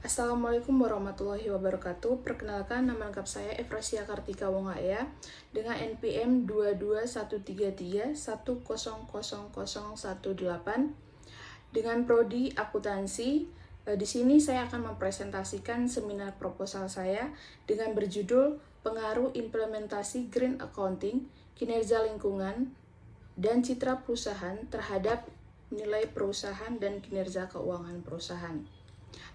Assalamualaikum warahmatullahi wabarakatuh. Perkenalkan, nama lengkap saya Efrasia Kartika Wongaya dengan NPM 22133100018 dengan prodi akuntansi. Di sini saya akan mempresentasikan seminar proposal saya dengan berjudul Pengaruh Implementasi Green Accounting, Kinerja Lingkungan, dan Citra Perusahaan terhadap nilai perusahaan dan kinerja keuangan perusahaan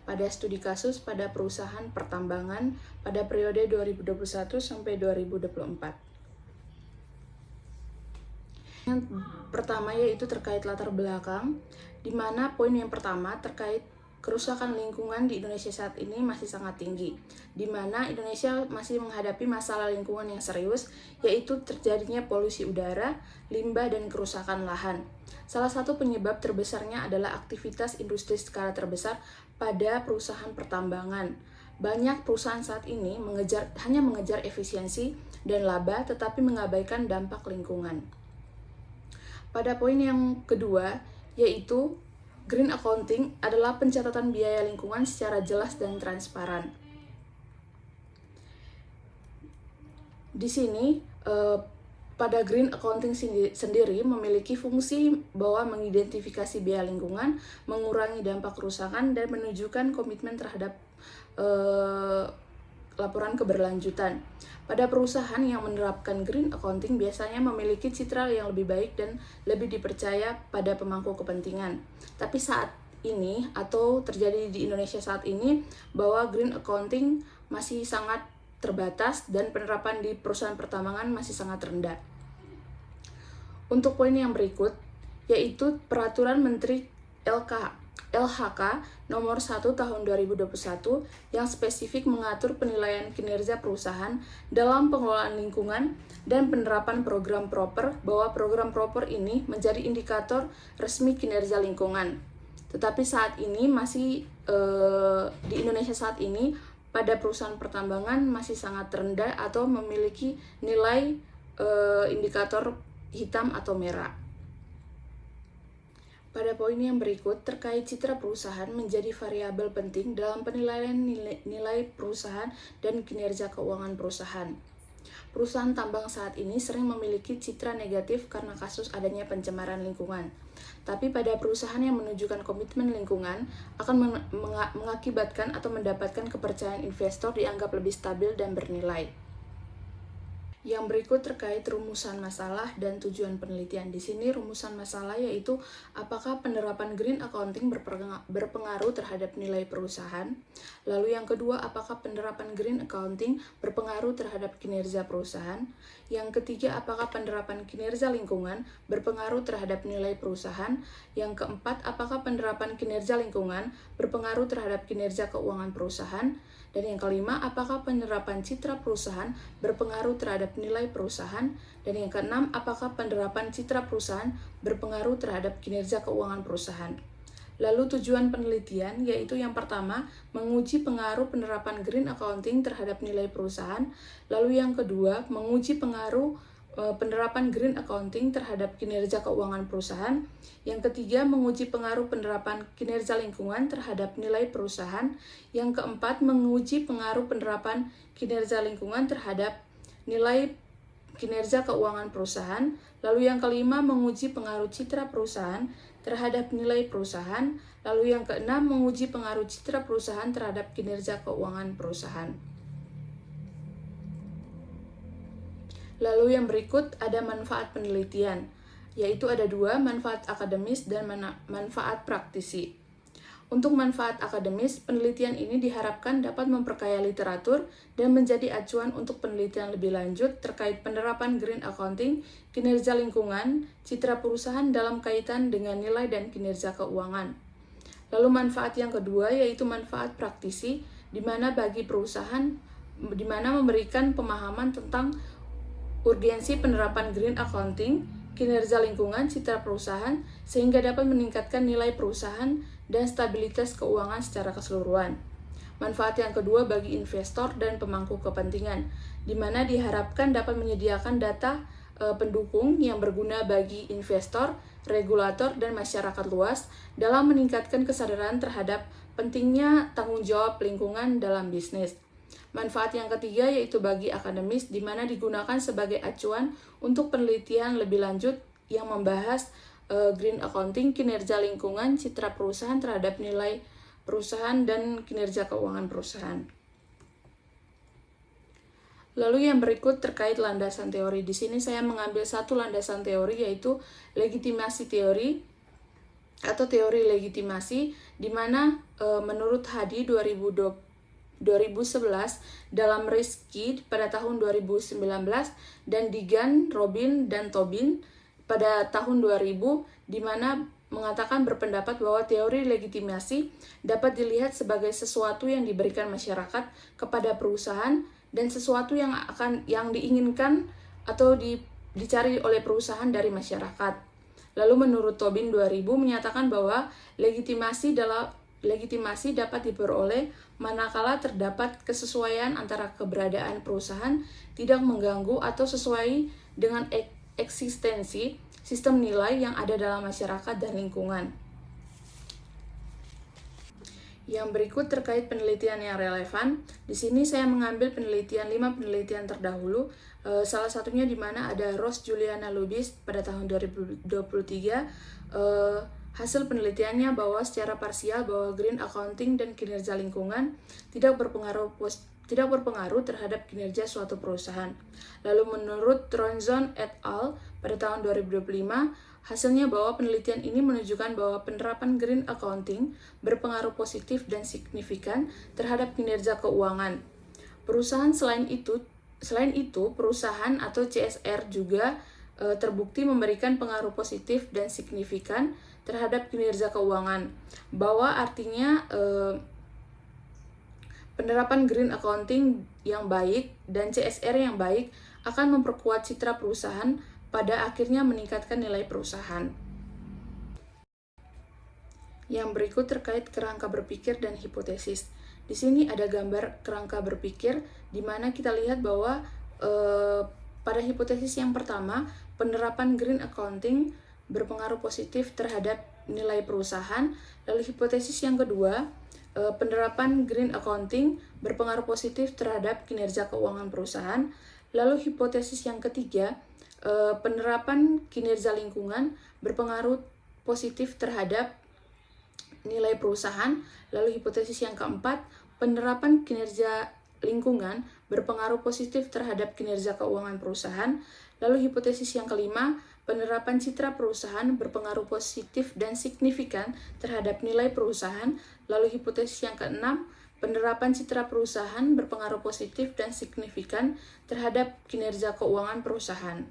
pada studi kasus pada perusahaan pertambangan pada periode 2021 sampai 2024. Yang pertama yaitu terkait latar belakang, di mana poin yang pertama terkait kerusakan lingkungan di Indonesia saat ini masih sangat tinggi, di mana Indonesia masih menghadapi masalah lingkungan yang serius, yaitu terjadinya polusi udara, limbah, dan kerusakan lahan. Salah satu penyebab terbesarnya adalah aktivitas industri skala terbesar pada perusahaan pertambangan. Banyak perusahaan saat ini hanya mengejar efisiensi dan laba, tetapi mengabaikan dampak lingkungan. Pada poin yang kedua, yaitu Green Accounting adalah pencatatan biaya lingkungan secara jelas dan transparan. Di sini, pada Green Accounting sendiri memiliki fungsi bahwa mengidentifikasi biaya lingkungan, mengurangi dampak kerusakan, dan menunjukkan komitmen terhadap laporan keberlanjutan. Pada perusahaan yang menerapkan Green Accounting biasanya memiliki citra yang lebih baik dan lebih dipercaya pada pemangku kepentingan. Tapi saat ini atau terjadi di Indonesia saat ini bahwa Green Accounting masih sangat terbatas dan penerapan di perusahaan pertambangan masih sangat rendah. Untuk poin yang berikut, yaitu Peraturan Menteri LHK nomor 1 tahun 2021 yang spesifik mengatur penilaian kinerja perusahaan dalam pengelolaan lingkungan dan penerapan program proper, bahwa program proper ini menjadi indikator resmi kinerja lingkungan. Tetapi saat ini masih di Indonesia saat ini pada perusahaan pertambangan masih sangat rendah atau memiliki nilai indikator hitam atau merah. Pada poin yang berikut, terkait citra perusahaan menjadi variabel penting dalam penilaian nilai perusahaan dan kinerja keuangan perusahaan. Perusahaan tambang saat ini sering memiliki citra negatif karena kasus adanya pencemaran lingkungan. Tapi pada perusahaan yang menunjukkan komitmen lingkungan akan mengakibatkan atau mendapatkan kepercayaan investor dianggap lebih stabil dan bernilai. Yang berikut terkait rumusan masalah dan tujuan penelitian. Di sini rumusan masalah yaitu apakah penerapan Green Accounting berpengaruh terhadap nilai perusahaan. Lalu yang kedua, apakah penerapan Green Accounting berpengaruh terhadap kinerja perusahaan. Yang ketiga, apakah penerapan kinerja lingkungan berpengaruh terhadap nilai perusahaan. Yang keempat, apakah penerapan kinerja lingkungan berpengaruh terhadap kinerja keuangan perusahaan. Dan yang kelima, apakah penerapan citra perusahaan berpengaruh terhadap nilai perusahaan. Dan yang keenam, apakah penerapan citra perusahaan berpengaruh terhadap kinerja keuangan perusahaan. Lalu tujuan penelitian yaitu yang pertama, menguji pengaruh penerapan Green Accounting terhadap nilai perusahaan. Lalu yang kedua, menguji pengaruh penerapan Green Accounting terhadap kinerja keuangan perusahaan. Yang ketiga, menguji pengaruh penerapan kinerja lingkungan terhadap nilai perusahaan. Yang keempat, menguji pengaruh penerapan kinerja lingkungan terhadap nilai kinerja keuangan perusahaan. Lalu yang kelima, menguji pengaruh citra perusahaan terhadap nilai perusahaan. Lalu yang keenam, menguji pengaruh citra perusahaan terhadap kinerja keuangan perusahaan. Lalu yang berikut ada manfaat penelitian, yaitu ada dua, manfaat akademis dan manfaat praktisi. Untuk manfaat akademis, penelitian ini diharapkan dapat memperkaya literatur dan menjadi acuan untuk penelitian lebih lanjut terkait penerapan Green Accounting, kinerja lingkungan, citra perusahaan dalam kaitan dengan nilai dan kinerja keuangan. Lalu manfaat yang kedua yaitu manfaat praktisi, di mana bagi perusahaan, di mana memberikan pemahaman tentang urgensi penerapan Green Accounting, kinerja lingkungan, citra perusahaan, sehingga dapat meningkatkan nilai perusahaan dan stabilitas keuangan secara keseluruhan. Manfaat yang kedua bagi investor dan pemangku kepentingan, di mana diharapkan dapat menyediakan data pendukung yang berguna bagi investor, regulator, dan masyarakat luas dalam meningkatkan kesadaran terhadap pentingnya tanggung jawab lingkungan dalam bisnis. Manfaat yang ketiga yaitu bagi akademis, di mana digunakan sebagai acuan untuk penelitian lebih lanjut yang membahas green accounting, kinerja lingkungan, citra perusahaan terhadap nilai perusahaan, dan kinerja keuangan perusahaan. Lalu yang berikut terkait landasan teori. Di sini saya mengambil satu landasan teori yaitu legitimasi teori atau teori legitimasi, di mana menurut Hadi 2011 dalam Rizky pada tahun 2019 dan Digan, Robin, dan Tobin pada tahun 2000, di mana mengatakan berpendapat bahwa teori legitimasi dapat dilihat sebagai sesuatu yang diberikan masyarakat kepada perusahaan dan sesuatu yang diinginkan atau dicari oleh perusahaan dari masyarakat. Lalu menurut Tobin 2000 menyatakan bahwa legitimasi dapat diperoleh manakala terdapat kesesuaian antara keberadaan perusahaan tidak mengganggu atau sesuai dengan eksistensi sistem nilai yang ada dalam masyarakat dan lingkungan. Yang berikut terkait penelitian yang relevan. Di sini saya mengambil 5 penelitian terdahulu. Salah satunya di mana ada Ross Juliana Lubis pada tahun 2023. Hasil penelitiannya bahwa secara parsial bahwa green accounting dan kinerja lingkungan tidak berpengaruh terhadap kinerja suatu perusahaan. Lalu menurut Tronzon et al. Pada tahun 2025, hasilnya bahwa penelitian ini menunjukkan bahwa penerapan green accounting berpengaruh positif dan signifikan terhadap kinerja keuangan perusahaan. Selain itu, perusahaan atau CSR juga terbukti memberikan pengaruh positif dan signifikan terhadap kinerja keuangan, bahwa artinya penerapan green accounting yang baik dan CSR yang baik akan memperkuat citra perusahaan, pada akhirnya meningkatkan nilai perusahaan. Yang berikut terkait kerangka berpikir dan hipotesis. Di sini ada gambar kerangka berpikir, di mana kita lihat bahwa pada hipotesis yang pertama, penerapan green accounting berpengaruh positif terhadap nilai perusahaan. Lalu hipotesis yang kedua, penerapan green accounting berpengaruh positif terhadap kinerja keuangan perusahaan. Lalu hipotesis yang ketiga, penerapan kinerja lingkungan berpengaruh positif terhadap nilai perusahaan. Lalu hipotesis yang keempat, penerapan kinerja lingkungan berpengaruh positif terhadap kinerja keuangan perusahaan. Lalu hipotesis yang kelima, penerapan citra perusahaan berpengaruh positif dan signifikan terhadap nilai perusahaan. Lalu hipotesis yang keenam, penerapan citra perusahaan berpengaruh positif dan signifikan terhadap kinerja keuangan perusahaan.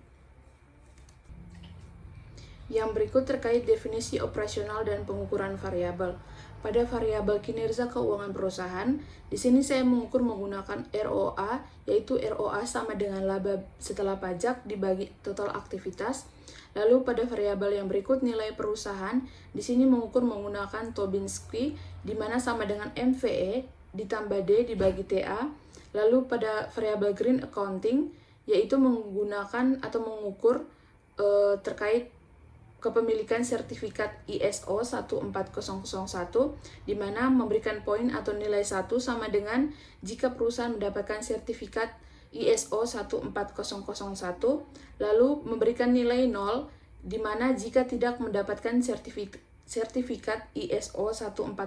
Yang berikut terkait definisi operasional dan pengukuran variabel. Pada variabel kinerja keuangan perusahaan, di sini saya mengukur menggunakan ROA, yaitu ROA sama dengan laba setelah pajak dibagi total aktivitas. Lalu pada variabel yang berikut nilai perusahaan, di sini mengukur menggunakan Tobinski, di mana sama dengan MVE ditambah D dibagi TA. Lalu pada variabel green accounting, yaitu menggunakan atau mengukur terkait kepemilikan sertifikat ISO 14001, di mana memberikan poin atau nilai 1 sama dengan jika perusahaan mendapatkan sertifikat ISO 14001, lalu memberikan nilai 0, di mana jika tidak mendapatkan sertifikat ISO 14001.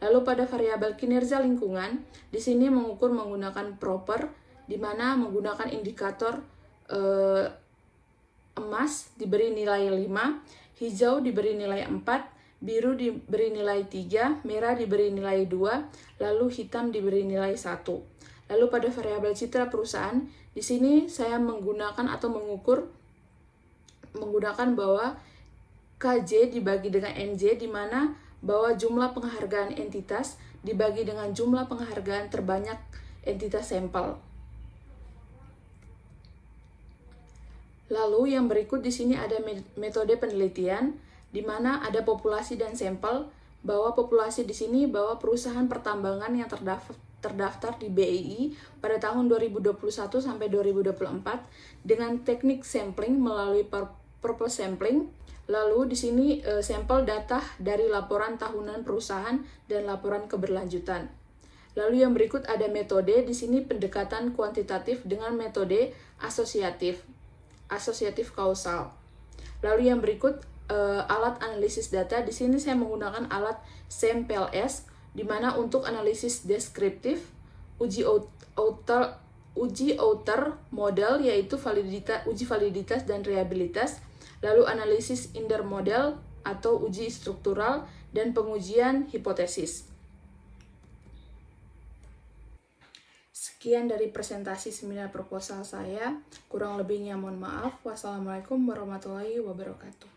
Lalu pada variabel kinerja lingkungan, di sini mengukur menggunakan proper, di mana menggunakan indikator emas diberi nilai 5, hijau diberi nilai 4, biru diberi nilai 3, merah diberi nilai 2, lalu hitam diberi nilai 1. Lalu pada variabel citra perusahaan, di sini saya menggunakan atau mengukur menggunakan bahwa KJ dibagi dengan NJ, di mana bahwa jumlah penghargaan entitas dibagi dengan jumlah penghargaan terbanyak entitas sampel. Lalu yang berikut di sini ada metode penelitian, di mana ada populasi dan sampel, bahwa populasi di sini bahwa perusahaan pertambangan yang terdaftar di BEI pada tahun 2021 sampai 2024 dengan teknik sampling melalui purpose sampling. Lalu di sini sampel data dari laporan tahunan perusahaan dan laporan keberlanjutan. Lalu yang berikut ada metode, di sini pendekatan kuantitatif dengan metode asosiatif kausal. Lalu yang berikut alat analisis data, di sini saya menggunakan alat SAMPLS, di mana untuk analisis deskriptif, uji outer model yaitu uji validitas dan reliabilitas, lalu analisis intermodel atau uji struktural, dan pengujian hipotesis. Sekian dari presentasi seminar proposal saya, kurang lebihnya mohon maaf. Wassalamualaikum warahmatullahi wabarakatuh.